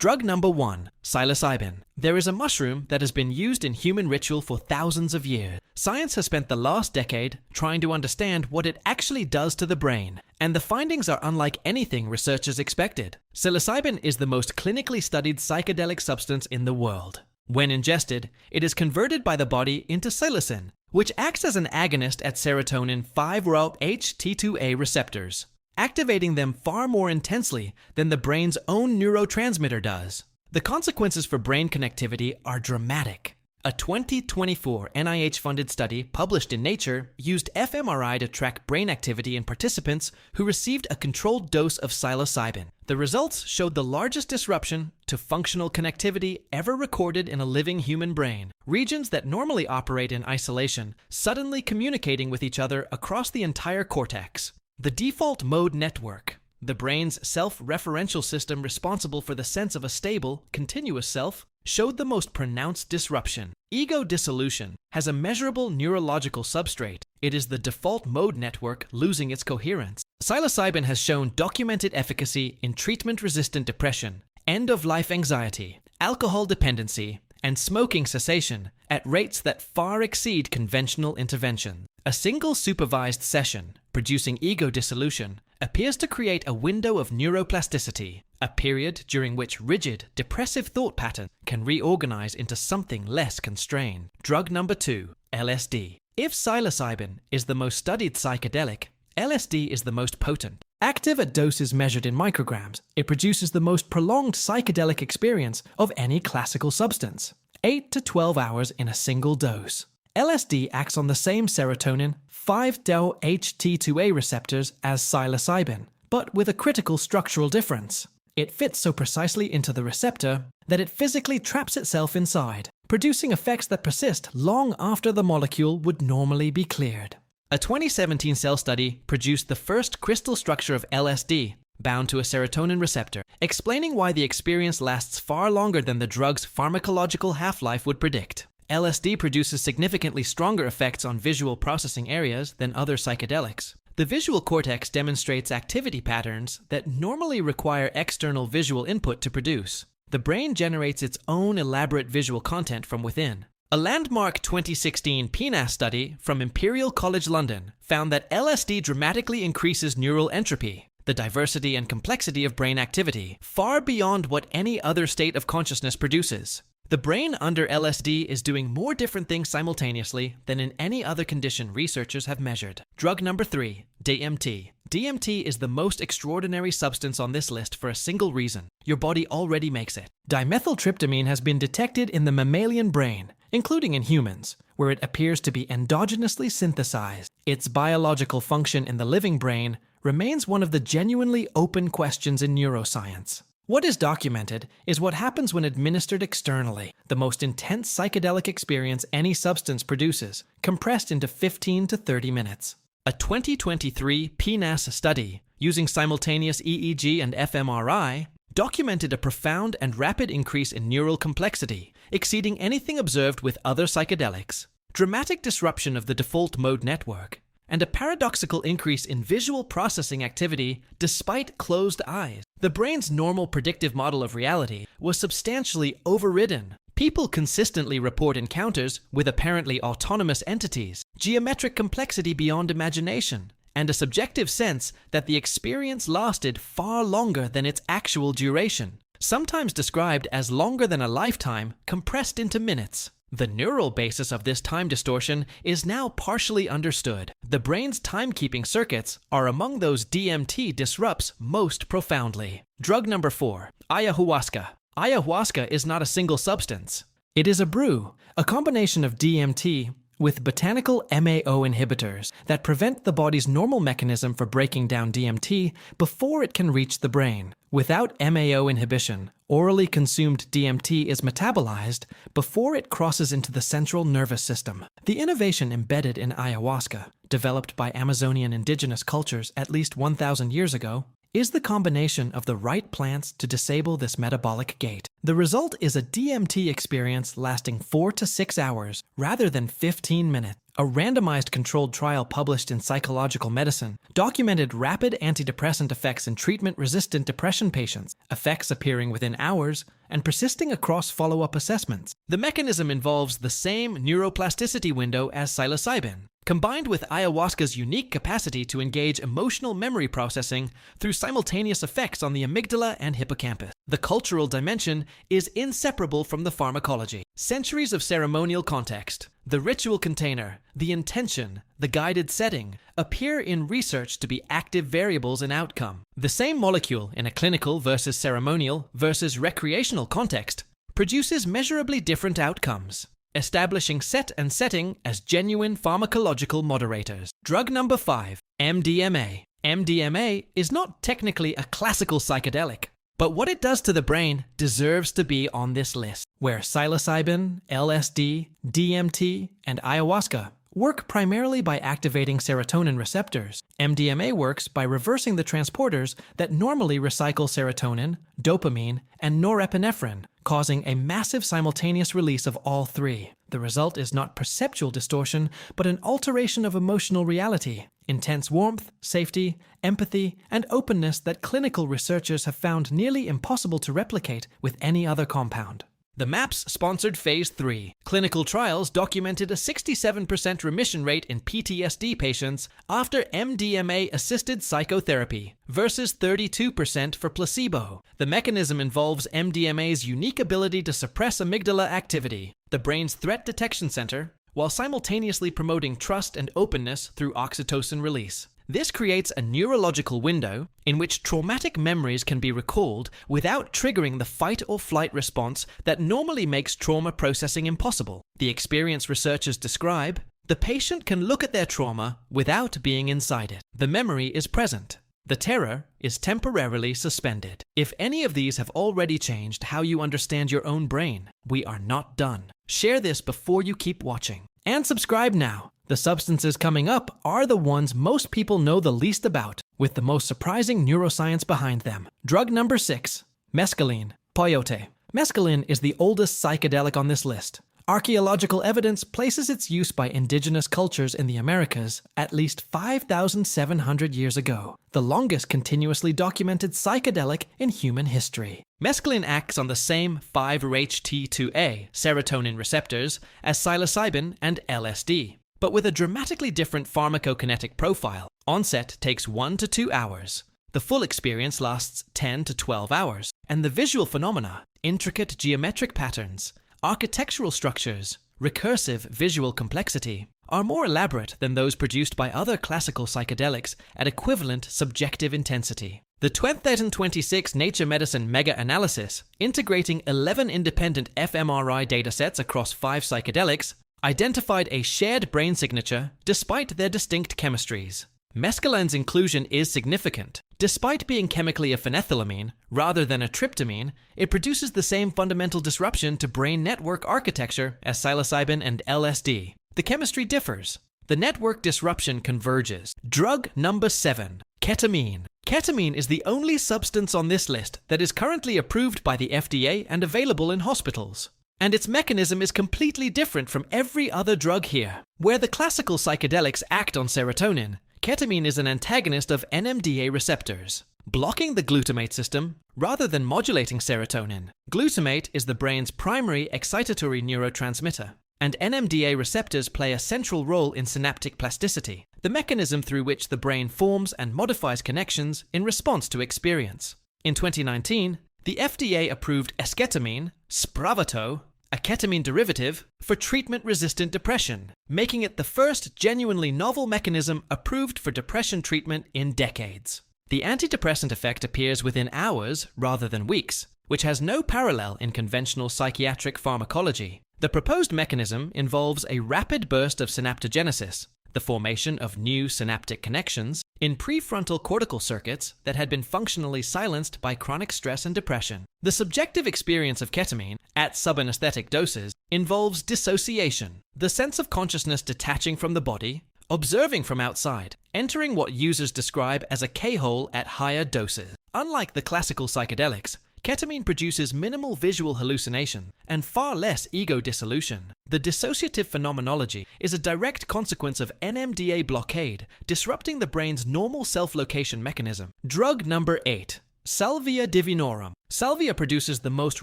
Drug number 1, psilocybin. There is a mushroom that has been used in human ritual for thousands of years. Science has spent the last decade trying to understand what it actually does to the brain, and the findings are unlike anything researchers expected. Psilocybin is the most clinically studied psychedelic substance in the world. When ingested, it is converted by the body into psilocin, which acts as an agonist at serotonin 5-HT2A receptors, activating them far more intensely than the brain's own neurotransmitter does. The consequences for brain connectivity are dramatic. A 2024 NIH-funded study published in Nature used fMRI to track brain activity in participants who received a controlled dose of psilocybin. The results showed the largest disruption to functional connectivity ever recorded in a living human brain. Regions that normally operate in isolation suddenly communicating with each other across the entire cortex. The default mode network, the brain's self-referential system responsible for the sense of a stable, continuous self, showed the most pronounced disruption. Ego dissolution has a measurable neurological substrate. It is the default mode network losing its coherence. Psilocybin has shown documented efficacy in treatment-resistant depression, end-of-life anxiety, alcohol dependency, and smoking cessation at rates that far exceed conventional intervention. A single supervised session, producing ego dissolution, appears to create a window of neuroplasticity, a period during which rigid, depressive thought patterns can reorganize into something less constrained. Drug number 2, LSD. If psilocybin is the most studied psychedelic, LSD is the most potent. Active at doses measured in micrograms, it produces the most prolonged psychedelic experience of any classical substance, 8 to 12 hours in a single dose. LSD acts on the same serotonin 5-HT2A receptors as psilocybin, but with a critical structural difference. It fits so precisely into the receptor that it physically traps itself inside, producing effects that persist long after the molecule would normally be cleared. A 2017 Cell study produced the first crystal structure of LSD bound to a serotonin receptor, explaining why the experience lasts far longer than the drug's pharmacological half-life would predict. LSD produces significantly stronger effects on visual processing areas than other psychedelics. The visual cortex demonstrates activity patterns that normally require external visual input to produce. The brain generates its own elaborate visual content from within. A landmark 2016 PNAS study from Imperial College London found that LSD dramatically increases neural entropy, the diversity and complexity of brain activity, far beyond what any other state of consciousness produces. The brain under LSD is doing more different things simultaneously than in any other condition researchers have measured. Drug number 3, DMT. DMT is the most extraordinary substance on this list for a single reason. Your body already makes it. Dimethyltryptamine has been detected in the mammalian brain, including in humans, where it appears to be endogenously synthesized. Its biological function in the living brain remains one of the genuinely open questions in neuroscience. What is documented is what happens when administered externally, the most intense psychedelic experience any substance produces, compressed into 15 to 30 minutes. A 2023 PNAS study, using simultaneous EEG and fMRI, documented a profound and rapid increase in neural complexity, exceeding anything observed with other psychedelics, dramatic disruption of the default mode network, and a paradoxical increase in visual processing activity despite closed eyes. The brain's normal predictive model of reality was substantially overridden. People consistently report encounters with apparently autonomous entities, geometric complexity beyond imagination, and a subjective sense that the experience lasted far longer than its actual duration, sometimes described as longer than a lifetime compressed into minutes. The neural basis of this time distortion is now partially understood. The brain's timekeeping circuits are among those DMT disrupts most profoundly. Drug number 4, ayahuasca. Ayahuasca is not a single substance. It is a brew, a combination of DMT with botanical MAO inhibitors that prevent the body's normal mechanism for breaking down DMT before it can reach the brain. Without MAO inhibition, orally consumed DMT is metabolized before it crosses into the central nervous system. The innovation embedded in ayahuasca, developed by Amazonian indigenous cultures at least 1,000 years ago, is the combination of the right plants to disable this metabolic gate. The result is a DMT experience lasting 4 to 6 hours rather than 15 minutes. A randomized controlled trial published in Psychological Medicine documented rapid antidepressant effects in treatment-resistant depression patients, effects appearing within hours and persisting across follow-up assessments. The mechanism involves the same neuroplasticity window as psilocybin, combined with ayahuasca's unique capacity to engage emotional memory processing through simultaneous effects on the amygdala and hippocampus. The cultural dimension is inseparable from the pharmacology. Centuries of ceremonial context, the ritual container, the intention, the guided setting, appear in research to be active variables in outcome. The same molecule in a clinical versus ceremonial versus recreational context produces measurably different outcomes, establishing set and setting as genuine pharmacological moderators. Drug number 5, MDMA. MDMA is not technically a classical psychedelic, but what it does to the brain deserves to be on this list, where psilocybin, LSD, DMT, and ayahuasca work primarily by activating serotonin receptors. MDMA works by reversing the transporters that normally recycle serotonin, dopamine, and norepinephrine, causing a massive simultaneous release of all three. The result is not perceptual distortion, but an alteration of emotional reality, intense warmth, safety, empathy, and openness that clinical researchers have found nearly impossible to replicate with any other compound. The MAPS sponsored Phase 3. Clinical trials documented a 67% remission rate in PTSD patients after MDMA-assisted psychotherapy versus 32% for placebo. The mechanism involves MDMA's unique ability to suppress amygdala activity, the brain's threat detection center, while simultaneously promoting trust and openness through oxytocin release. This creates a neurological window in which traumatic memories can be recalled without triggering the fight or flight response that normally makes trauma processing impossible. The experience researchers describe: the patient can look at their trauma without being inside it. The memory is present. The terror is temporarily suspended. If any of these have already changed how you understand your own brain, we are not done. Share this before you keep watching. And subscribe now. The substances coming up are the ones most people know the least about, with the most surprising neuroscience behind them. Drug number 6, mescaline, peyote. Mescaline is the oldest psychedelic on this list. Archaeological evidence places its use by indigenous cultures in the Americas at least 5,700 years ago, the longest continuously documented psychedelic in human history. Mescaline acts on the same 5-HT2A serotonin receptors as psilocybin and LSD, but with a dramatically different pharmacokinetic profile. Onset takes 1 to 2 hours. The full experience lasts 10 to 12 hours, and the visual phenomena, intricate geometric patterns, architectural structures, recursive visual complexity, are more elaborate than those produced by other classical psychedelics at equivalent subjective intensity. The 2026 Nature Medicine mega-analysis, integrating 11 independent fMRI datasets across 5 psychedelics, identified a shared brain signature despite their distinct chemistries. Mescaline's inclusion is significant. Despite being chemically a phenethylamine rather than a tryptamine, it produces the same fundamental disruption to brain network architecture as psilocybin and LSD. The chemistry differs. The network disruption converges. Drug number 7, ketamine. Ketamine is the only substance on this list that is currently approved by the FDA and available in hospitals. And its mechanism is completely different from every other drug here. Where the classical psychedelics act on serotonin, ketamine is an antagonist of NMDA receptors, blocking the glutamate system rather than modulating serotonin. Glutamate is the brain's primary excitatory neurotransmitter, and NMDA receptors play a central role in synaptic plasticity, the mechanism through which the brain forms and modifies connections in response to experience. In 2019, the FDA approved esketamine, Spravato, a ketamine derivative, for treatment-resistant depression, making it the first genuinely novel mechanism approved for depression treatment in decades. The antidepressant effect appears within hours rather than weeks, which has no parallel in conventional psychiatric pharmacology. The proposed mechanism involves a rapid burst of synaptogenesis, the formation of new synaptic connections, in prefrontal cortical circuits that had been functionally silenced by chronic stress and depression. The subjective experience of ketamine, at subanesthetic doses, involves dissociation, the sense of consciousness detaching from the body, observing from outside, entering what users describe as a K-hole at higher doses. Unlike the classical psychedelics, ketamine produces minimal visual hallucination and far less ego dissolution. The dissociative phenomenology is a direct consequence of NMDA blockade, disrupting the brain's normal self-location mechanism. Drug number 8. Salvia divinorum. Salvia produces the most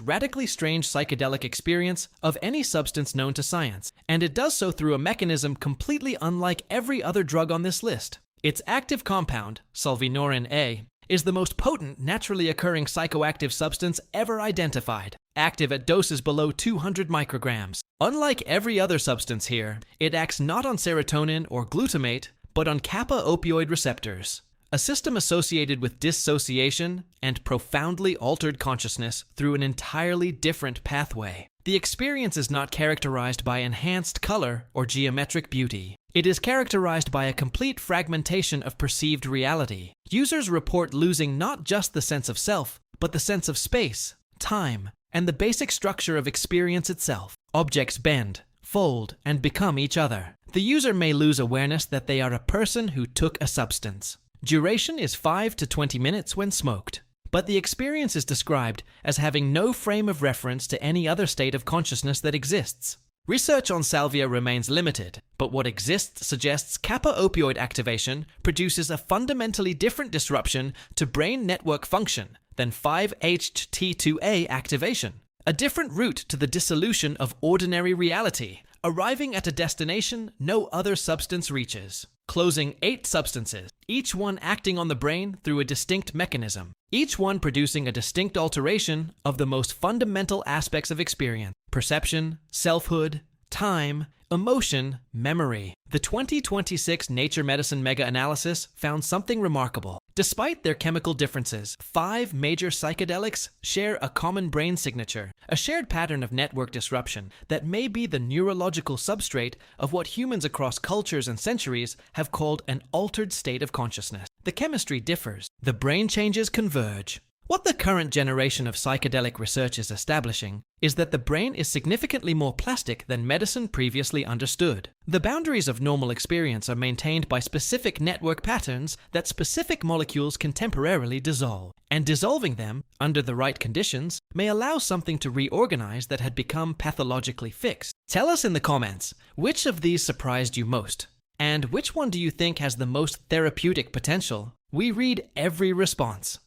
radically strange psychedelic experience of any substance known to science, and it does so through a mechanism completely unlike every other drug on this list. Its active compound, salvinorin A, is the most potent naturally occurring psychoactive substance ever identified, active at doses below 200 micrograms. Unlike every other substance here, it acts not on serotonin or glutamate, but on kappa opioid receptors, a system associated with dissociation and profoundly altered consciousness through an entirely different pathway. The experience is not characterized by enhanced color or geometric beauty. It is characterized by a complete fragmentation of perceived reality. Users report losing not just the sense of self, but the sense of space, time, and the basic structure of experience itself. Objects bend, fold, and become each other. The user may lose awareness that they are a person who took a substance. Duration is 5 to 20 minutes when smoked, but the experience is described as having no frame of reference to any other state of consciousness that exists. Research on salvia remains limited, but what exists suggests kappa opioid activation produces a fundamentally different disruption to brain network function than 5-HT2A activation, a different route to the dissolution of ordinary reality, arriving at a destination no other substance reaches. Closing 8 substances, each one acting on the brain through a distinct mechanism, each one producing a distinct alteration of the most fundamental aspects of experience: perception, selfhood, time, emotion, memory. The 2026 Nature Medicine meta-analysis found something remarkable. Despite their chemical differences, 5 major psychedelics share a common brain signature, a shared pattern of network disruption that may be the neurological substrate of what humans across cultures and centuries have called an altered state of consciousness. The chemistry differs. The brain changes converge. What the current generation of psychedelic research is establishing is that the brain is significantly more plastic than medicine previously understood. The boundaries of normal experience are maintained by specific network patterns that specific molecules can temporarily dissolve, and dissolving them, under the right conditions, may allow something to reorganize that had become pathologically fixed. Tell us in the comments, which of these surprised you most? And which one do you think has the most therapeutic potential? We read every response.